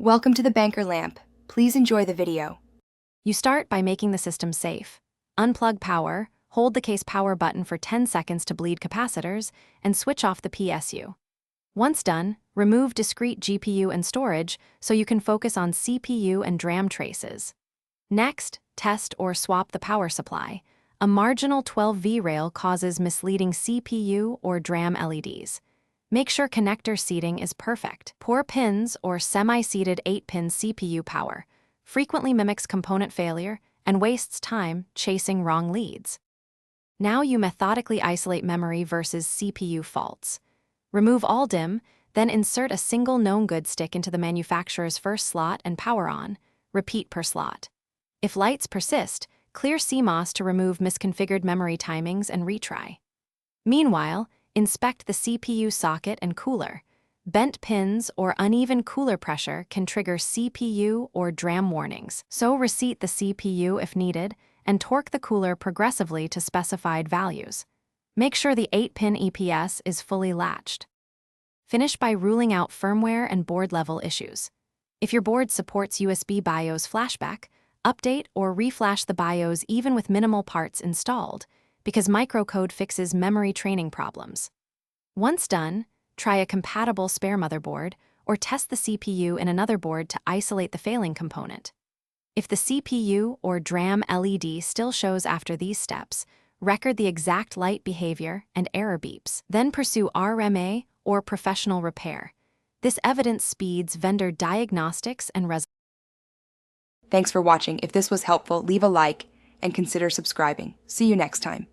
Welcome to the banker lamp. Please enjoy the video. You start by making the system safe. Unplug power, hold the case power button for 10 seconds to bleed capacitors, and switch off the PSU. Once done, remove discrete GPU and storage so you can focus on CPU and Dram traces. Next, test or swap the power supply. A marginal 12V rail causes misleading CPU or Dram LEDs. Make sure connector seating is perfect. Poor pins or semi-seated 8-pin CPU power frequently mimics component failure and wastes time chasing wrong leads. Now you methodically isolate memory versus CPU faults. Remove all DIMM, then insert a single known good stick into the manufacturer's first slot and power on. Repeat per slot. If lights persist, clear CMOS to remove misconfigured memory timings and retry. Meanwhile, inspect the CPU socket and cooler. Bent pins or uneven cooler pressure can trigger CPU or Dram warnings, so reseat the CPU if needed and torque the cooler progressively to specified values. Make sure the 8-pin EPS is fully latched. Finish by ruling out firmware and board-level issues. If your board supports USB BIOS flashback, update or reflash the BIOS even with minimal parts installed, because microcode fixes memory training problems. Once done, try a compatible spare motherboard or test the CPU in another board to isolate the failing component. If the CPU or Dram LED still shows after these steps, record the exact light behavior and error beeps. Then pursue RMA or professional repair. This evidence speeds vendor diagnostics and resolution. Thanks for watching. If this was helpful, leave a like and consider subscribing. See you next time.